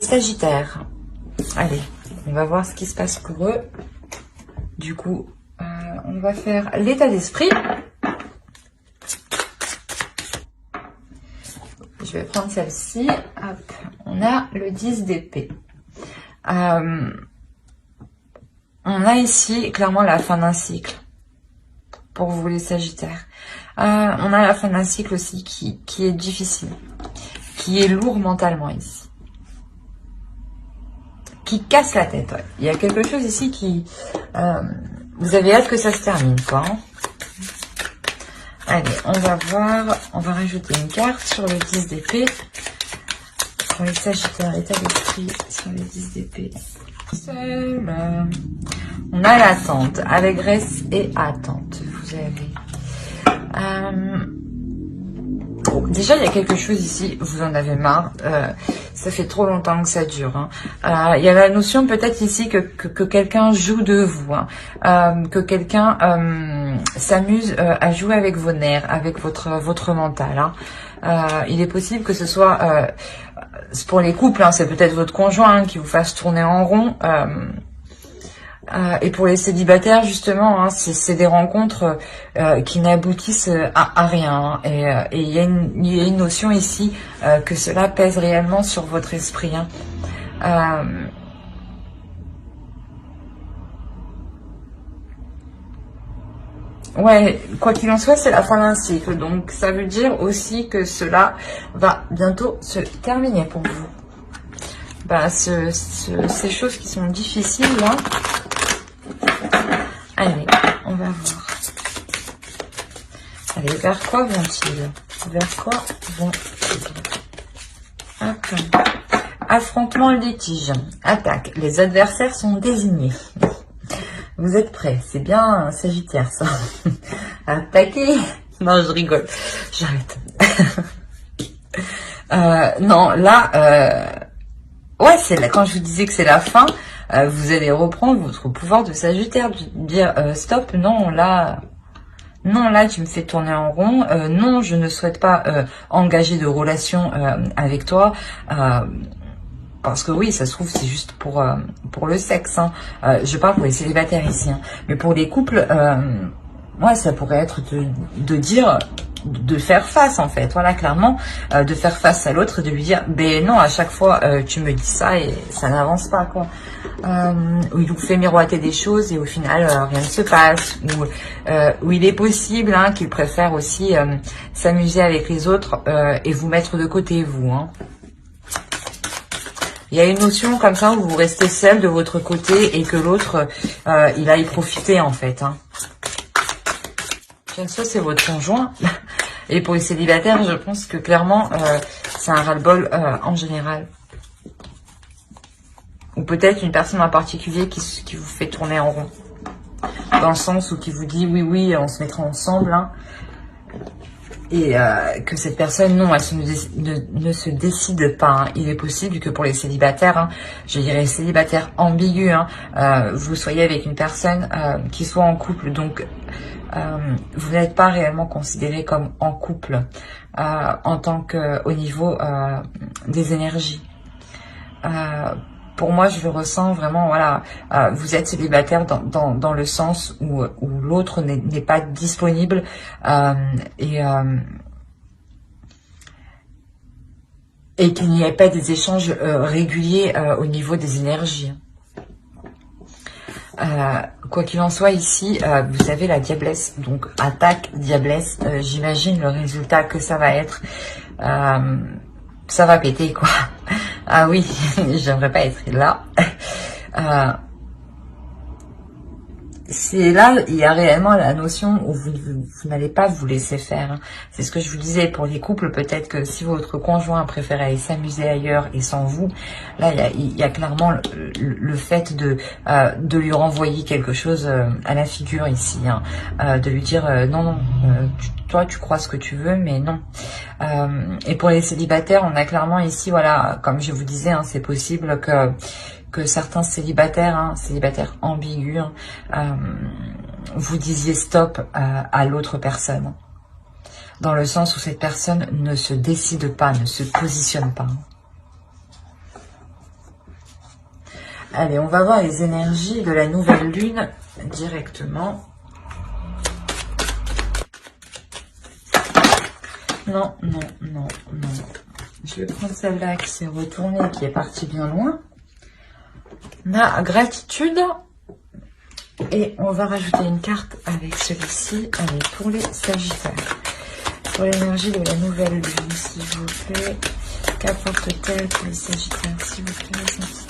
Sagittaire. Allez, on va voir ce qui se passe pour eux. Du coup, on va faire l'état d'esprit. Je vais prendre celle-ci. Hop, on a le 10 d'épée. On a ici clairement la fin d'un cycle pour vous les Sagittaires. On a la fin d'un cycle aussi qui est difficile, qui est lourd mentalement ici, qui casse la tête. Ouais. Il y a quelque chose ici qui... vous avez hâte que ça se termine, quoi. Hein. Allez, on va voir, on va rajouter une carte sur le 10 d'épée. Pour les Sagittaires, état d'esprit sur le 10 d'épée. Seul. On a l'attente, allégresse et attente. Vous avez... déjà, il y a quelque chose ici, vous en avez marre. Ça fait trop longtemps que ça dure. Hein. Il y a la notion peut-être ici que quelqu'un joue de vous. Hein. Que quelqu'un s'amuse à jouer avec vos nerfs, avec votre mental. Hein. Il est possible que ce soit... pour les couples, hein, c'est peut-être votre conjoint hein, qui vous fasse tourner en rond. Et pour les célibataires, justement, hein, c'est des rencontres qui n'aboutissent à rien. Hein, et il y a une notion ici que cela pèse réellement sur votre esprit. Hein. Ouais, quoi qu'il en soit, c'est la fin d'un cycle. Donc, ça veut dire aussi que cela va bientôt se terminer pour vous. Bah, ces choses qui sont difficiles, là. Allez, on va voir. Allez, vers quoi vont-ils? Vers quoi vont-ils? Affrontement, litige, attaque. Les adversaires sont désignés. Vous êtes prêts? C'est bien Sagittaire, ça. Attaquer? Non, je rigole. J'arrête. Non, là... ouais, c'est là, quand je vous disais que c'est la fin... vous allez reprendre votre pouvoir de Sagittaire, dire stop, non là tu me fais tourner en rond, non je ne souhaite pas engager de relation avec toi, parce que oui ça se trouve c'est juste pour le sexe, hein. Je parle pour les célibataires ici, hein. Mais pour les couples, ouais ça pourrait être de dire... de faire face en fait, voilà clairement, de faire face à l'autre, de lui dire ben non à chaque fois tu me dis ça et ça n'avance pas quoi, où il vous fait miroiter des choses et au final rien ne se passe, où il est possible hein, qu'il préfère aussi s'amuser avec les autres et vous mettre de côté vous, hein. Il y a une notion comme ça où vous restez seul de votre côté et que l'autre il aille profiter en fait, hein. Ça c'est votre conjoint. Et pour les célibataires, je pense que clairement, c'est un ras-le-bol en général. Ou peut-être une personne en particulier qui vous fait tourner en rond. Dans le sens où qui vous dit oui, oui, on se mettra ensemble. Hein, et que cette personne, non, elle ne se décide pas. Hein. Il est possible que pour les célibataires, hein, je dirais célibataires ambigus, hein, vous soyez avec une personne qui soit en couple. Donc, vous n'êtes pas réellement considéré comme en couple en tant que au niveau des énergies. Pour moi, je le ressens vraiment, voilà, vous êtes célibataire dans le sens où l'autre n'est pas disponible et qu'il n'y ait pas des échanges réguliers au niveau des énergies. Quoi qu'il en soit ici, vous avez la diablesse, donc attaque, diablesse, j'imagine le résultat que ça va être, ça va péter quoi. Ah oui, j'aimerais pas être là. C'est là, il y a réellement la notion où vous n'allez pas vous laisser faire. Hein. C'est ce que je vous disais pour les couples. Peut-être que si votre conjoint préfère aller s'amuser ailleurs et sans vous, là, il y a clairement le fait de lui renvoyer quelque chose à la figure ici. Hein. De lui dire non, non, toi, tu crois ce que tu veux, mais non. Et pour les célibataires, on a clairement ici, voilà, comme je vous disais, hein, c'est possible que certains célibataires, hein, célibataires ambigus, hein, vous disiez stop à l'autre personne. Dans le sens où cette personne ne se décide pas, ne se positionne pas. Allez, on va voir les énergies de la nouvelle lune directement. Non, non, non, non. Je vais prendre celle-là qui s'est retournée, qui est partie bien loin. On a gratitude. Et on va rajouter une carte avec celui-ci. Allez, pour les Sagittaires. Pour l'énergie de la nouvelle lune, s'il vous plaît. Qu'apporte-t-elle pour les Sagittaires, s'il vous plaît, les Sagittaires?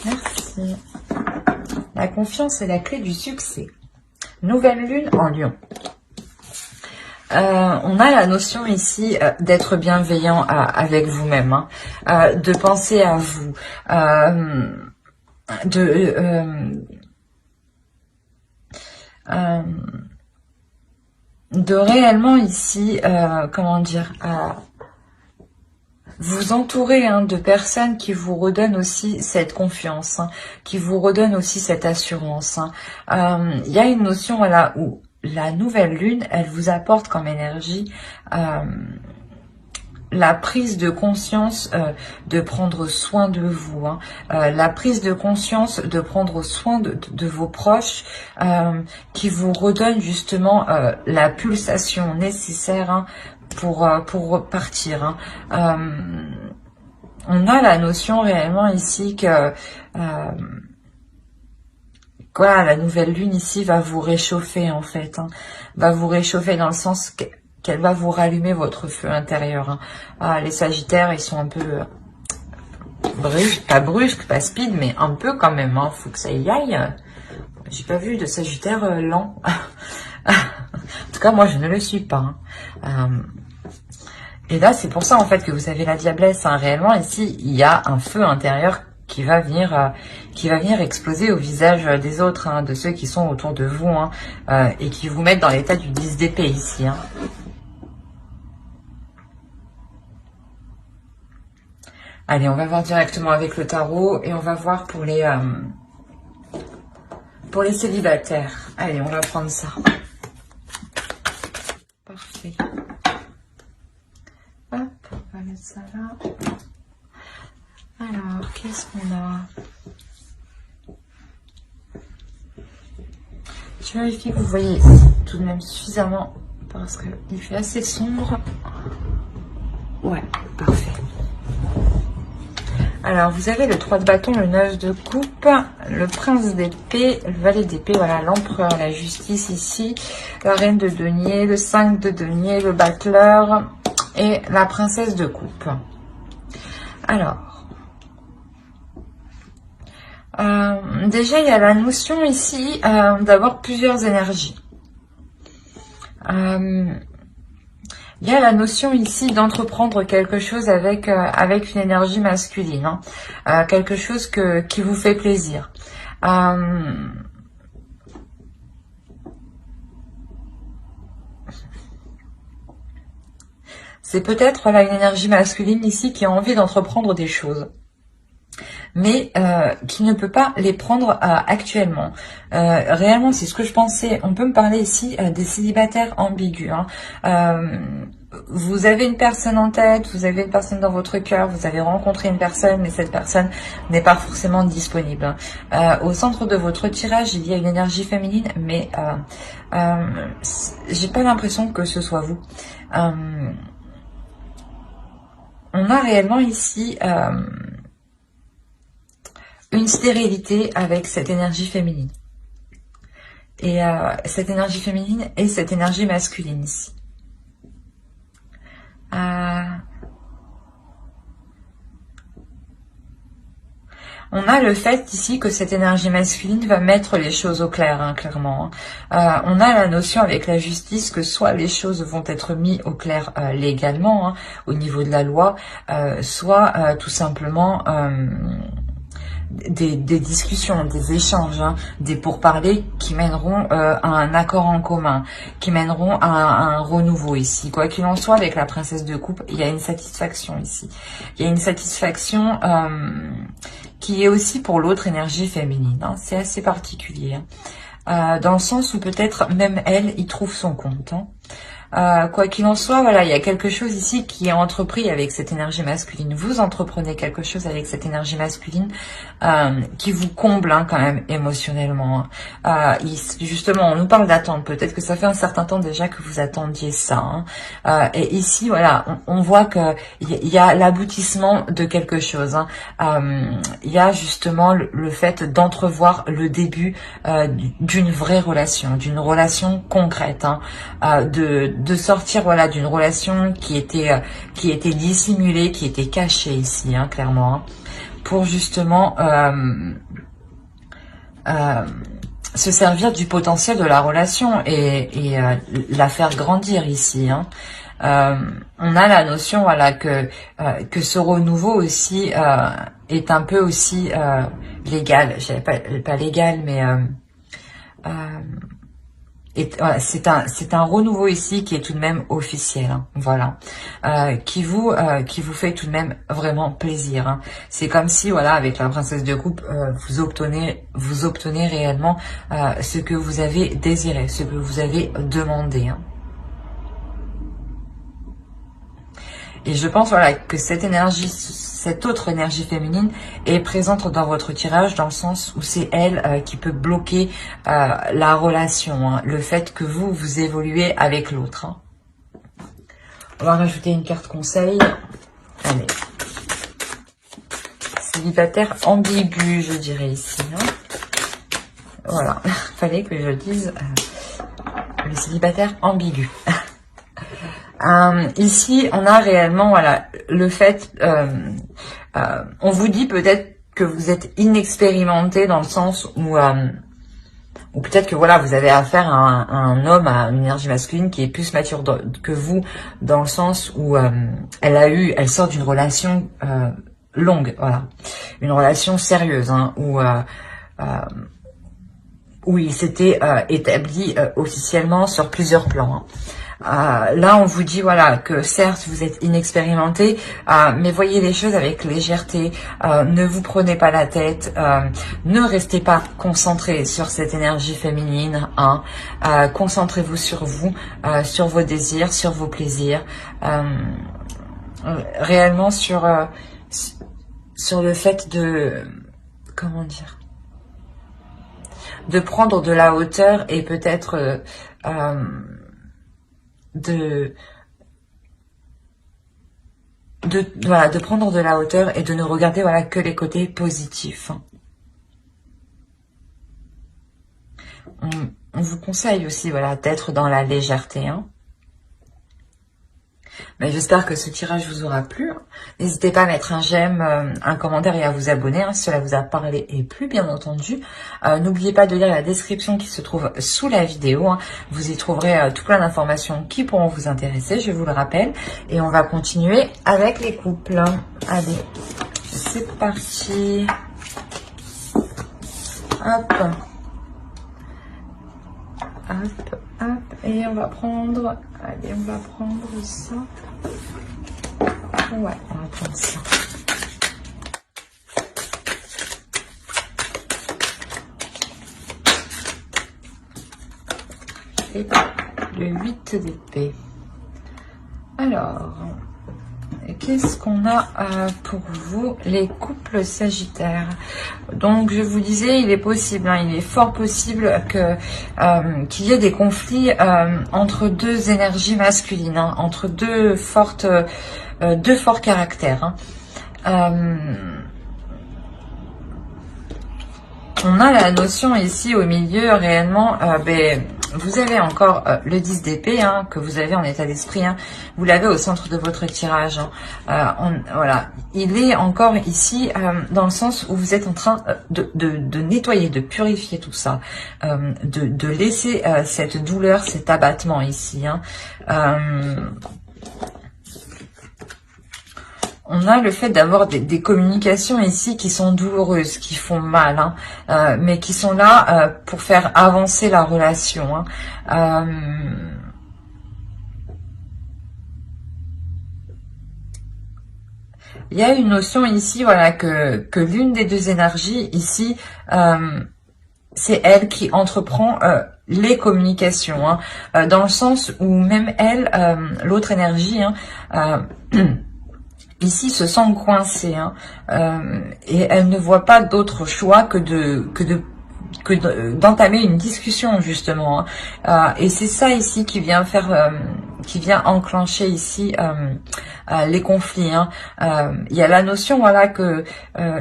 Merci. La confiance est la clé du succès. Nouvelle lune en Lion. On a la notion ici d'être bienveillant avec vous-même, hein, de penser à vous, de réellement ici, comment dire, vous entourer de personnes qui vous redonnent aussi cette confiance, hein, qui vous redonnent aussi cette assurance. Hein. Il y a une notion, voilà, où la nouvelle lune, elle vous apporte comme énergie la prise de conscience de prendre soin de vous, hein, la prise de conscience de prendre soin de vos proches, qui vous redonne justement la pulsation nécessaire, hein, pour partir. Hein. On a la notion réellement ici que voilà, la nouvelle lune ici va vous réchauffer en fait, hein, va vous réchauffer dans le sens qu'elle va vous rallumer votre feu intérieur. Hein. Les Sagittaires, ils sont un peu brusques, pas speed, mais un peu quand même. Hein. Faut que ça y aille. J'ai pas vu de Sagittaire lent. En tout cas, moi, je ne le suis pas. Hein. Et là, c'est pour ça en fait que vous avez la diablesse. Hein. Réellement, ici, il y a un feu intérieur qui va venir exploser au visage des autres, hein, de ceux qui sont autour de vous, hein, et qui vous mettent dans l'état du 10 d'épée ici. Hein. Allez, on va voir directement avec le tarot et on va voir pour les célibataires. Allez, on va prendre ça. Parfait. Hop, on va mettre ça là. Alors, qu'est-ce qu'on a? Je vérifie que vous voyez tout de même suffisamment parce qu'il fait assez sombre. Ouais, parfait. Alors, vous avez le 3 de bâton, le 9 de coupe, le prince d'épée, le valet d'épée, voilà, l'empereur, la justice ici, la reine de denier, le 5 de denier, le battleur et la princesse de coupe. Alors, déjà, il y a la notion ici d'avoir plusieurs énergies. Il y a la notion ici d'entreprendre quelque chose avec une énergie masculine, hein. Quelque chose qui vous fait plaisir. C'est peut-être là une énergie masculine ici qui a envie d'entreprendre des choses, mais qui ne peut pas les prendre actuellement. Réellement, c'est ce que je pensais. On peut me parler ici des célibataires ambigus. Hein. Vous avez une personne en tête, vous avez une personne dans votre cœur, vous avez rencontré une personne, mais cette personne n'est pas forcément disponible. Au centre de votre tirage, il y a une énergie féminine, mais j'ai pas l'impression que ce soit vous. On a réellement ici une stérilité avec cette énergie féminine. Et cette énergie féminine et cette énergie masculine ici. On a le fait ici que cette énergie masculine va mettre les choses au clair, hein, clairement. Hein. On a la notion avec la justice que soit les choses vont être mises au clair légalement, hein, au niveau de la loi, soit tout simplement des discussions, des échanges, hein, des pourparlers qui mèneront à un accord en commun, qui mèneront à un renouveau ici. Quoi qu'il en soit, avec la princesse de coupe, il y a une satisfaction ici. Il y a une satisfaction qui est aussi pour l'autre énergie féminine. Hein. C'est assez particulier. Hein. Dans le sens où peut-être même elle y trouve son compte. Hein. Quoi qu'il en soit, voilà, il y a quelque chose ici qui est entrepris avec cette énergie masculine. Vous entreprenez quelque chose avec cette énergie masculine qui vous comble quand même émotionnellement. Justement, on nous parle d'attente. Peut-être que ça fait un certain temps déjà que vous attendiez ça. Et ici, voilà, on voit que il y a l'aboutissement de quelque chose. Il y a justement le fait d'entrevoir le début d'une vraie relation, d'une relation concrète, de sortir, voilà, d'une relation qui était dissimulée, qui était cachée ici, clairement, pour justement se servir du potentiel de la relation et la faire grandir ici. On a la notion, voilà, que ce renouveau aussi est un peu aussi légal. Je dirais pas légal, mais voilà, c'est un renouveau ici qui est tout de même officiel, voilà, qui vous fait tout de même vraiment plaisir. C'est comme si, voilà, avec la princesse de coupe, vous obtenez réellement ce que vous avez désiré, ce que vous avez demandé. Et je pense, voilà, que cette énergie, cette autre énergie féminine est présente dans votre tirage, dans le sens où c'est elle qui peut bloquer la relation, le fait que vous évoluez avec l'autre. On va rajouter une carte conseil. Allez. Célibataire ambigu, je dirais ici. Voilà, fallait que je dise le célibataire ambigu. Ici, on a réellement, voilà, le fait, on vous dit peut-être que vous êtes inexpérimenté dans le sens où peut-être que, voilà, vous avez affaire à un homme, à une énergie masculine qui est plus mature que vous, dans le sens où elle sort d'une relation longue, voilà, une relation sérieuse, où il s'était établi officiellement sur plusieurs plans. Là, on vous dit, voilà, que certes, vous êtes inexpérimenté, mais voyez les choses avec légèreté. Ne vous prenez pas la tête. Ne restez pas concentré sur cette énergie féminine. Concentrez-vous sur vous, sur vos désirs, sur vos plaisirs. Réellement sur le fait de... Comment dire, de prendre de la hauteur et peut-être... de prendre de la hauteur et de ne regarder, voilà, que les côtés positifs. On vous conseille aussi, voilà, d'être dans la légèreté. Mais j'espère que ce tirage vous aura plu. N'hésitez pas à mettre un j'aime, un commentaire et à vous abonner si cela vous a parlé et plu, bien entendu. N'oubliez pas de lire la description qui se trouve sous la vidéo. Vous y trouverez tout plein d'informations qui pourront vous intéresser, je vous le rappelle. Et on va continuer avec les couples. Allez, c'est parti. Hop. Hop, hop. Et on va prendre... Allez, on va prendre ça. Ouais, on va prendre ça. Et le 8 d'épée. Alors, qu'est-ce qu'on a pour vous, les couples sagittaires? Donc, je vous disais, il est possible, il est fort possible qu'il y ait des conflits entre deux énergies masculines, entre deux forts caractères. On a la notion ici au milieu réellement, vous avez encore le 10 d'épée que vous avez en état d'esprit, vous l'avez au centre de votre tirage. Voilà, il est encore ici dans le sens où vous êtes en train de nettoyer, de purifier tout ça, de laisser cette douleur, cet abattement ici. On a le fait d'avoir des communications ici qui sont douloureuses, qui font mal, mais qui sont là pour faire avancer la relation. Il y a une notion ici, voilà, que l'une des deux énergies ici, c'est elle qui entreprend les communications, hein, dans le sens où même elle, l'autre énergie, hein, ici se sent coincée, hein, et elle ne voit pas d'autre choix que d'entamer une discussion justement, hein. Et c'est ça ici qui vient faire, qui vient enclencher ici les conflits, hein. Il y a la notion, voilà, que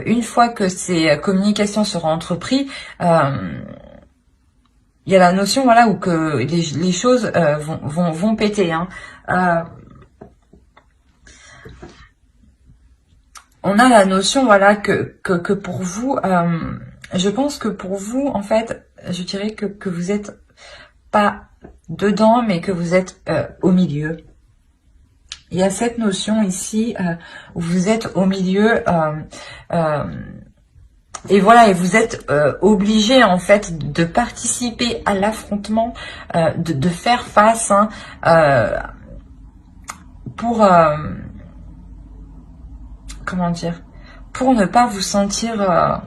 une fois que ces communications seront entreprises, il y a la notion, voilà, où que les choses vont péter, hein. On a la notion, voilà, que pour vous, je pense que pour vous, en fait, je dirais que vous êtes pas dedans, mais que vous êtes au milieu. Il y a cette notion ici où vous êtes au milieu, et voilà, et vous êtes obligé en fait de participer à l'affrontement, de faire face, hein, pour comment dire, pour ne pas vous sentir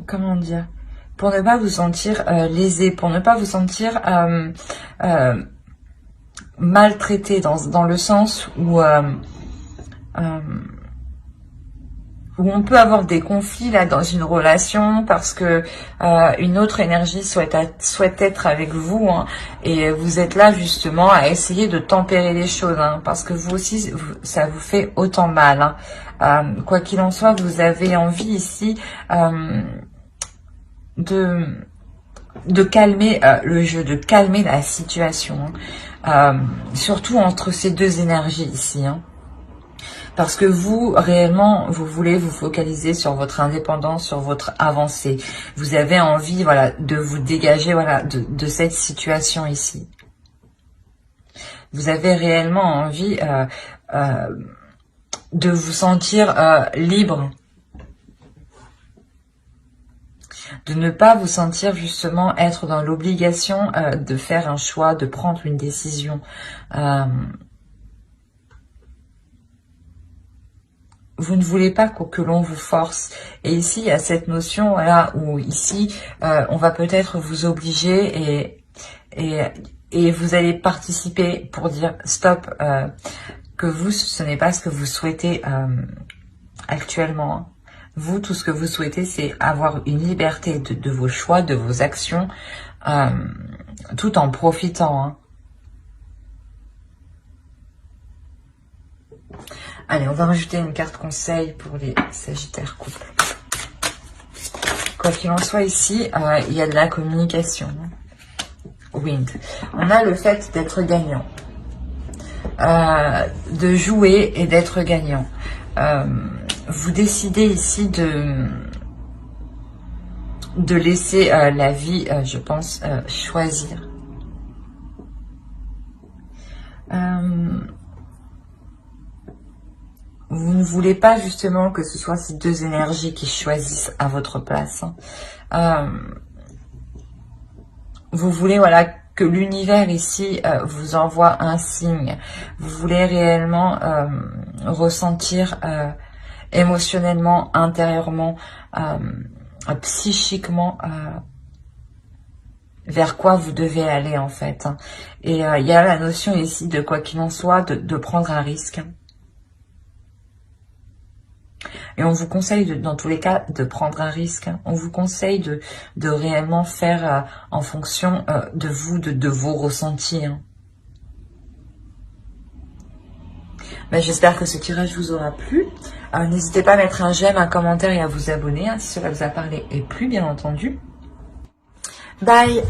comment dire, pour ne pas vous sentir lésé, pour ne pas vous sentir maltraité, dans le sens où on peut avoir des conflits là dans une relation parce que une autre énergie souhaite être avec vous, hein, et vous êtes là justement à essayer de tempérer les choses, hein, parce que vous aussi ça vous fait autant mal, hein. Quoi qu'il en soit, vous avez envie ici de calmer le jeu, de calmer la situation, hein, surtout entre ces deux énergies ici, hein. Parce que vous, réellement, vous voulez vous focaliser sur votre indépendance, sur votre avancée. Vous avez envie, voilà, de vous dégager, voilà, de cette situation ici. Vous avez réellement envie de vous sentir libre. De ne pas vous sentir justement être dans l'obligation de faire un choix, de prendre une décision. Vous ne voulez pas que l'on vous force. Et ici, il y a cette notion, voilà, où ici, on va peut-être vous obliger et vous allez participer pour dire stop, que vous, ce n'est pas ce que vous souhaitez actuellement, hein. Vous, tout ce que vous souhaitez, c'est avoir une liberté de vos choix, de vos actions, tout en profitant, hein. Allez, on va rajouter une carte conseil pour les Sagittaires couples. Quoi qu'il en soit, ici, il y a de la communication. Wind. On a le fait d'être gagnant. De jouer et d'être gagnant. Vous décidez ici de laisser la vie, je pense, choisir. Vous ne voulez pas justement que ce soit ces deux énergies qui choisissent à votre place, hein. Vous voulez, voilà, que l'univers ici vous envoie un signe. Vous voulez réellement ressentir émotionnellement, intérieurement, psychiquement, vers quoi vous devez aller en fait, hein. Et il y a la notion ici de quoi qu'il en soit, de prendre un risque. Et on vous conseille, dans tous les cas, de prendre un risque, hein. On vous conseille de réellement faire en fonction de vous, de vos ressentis, hein. Ben, j'espère que ce tirage vous aura plu. N'hésitez pas à mettre un j'aime, un commentaire et à vous abonner, hein, si cela vous a parlé et plu, bien entendu. Bye!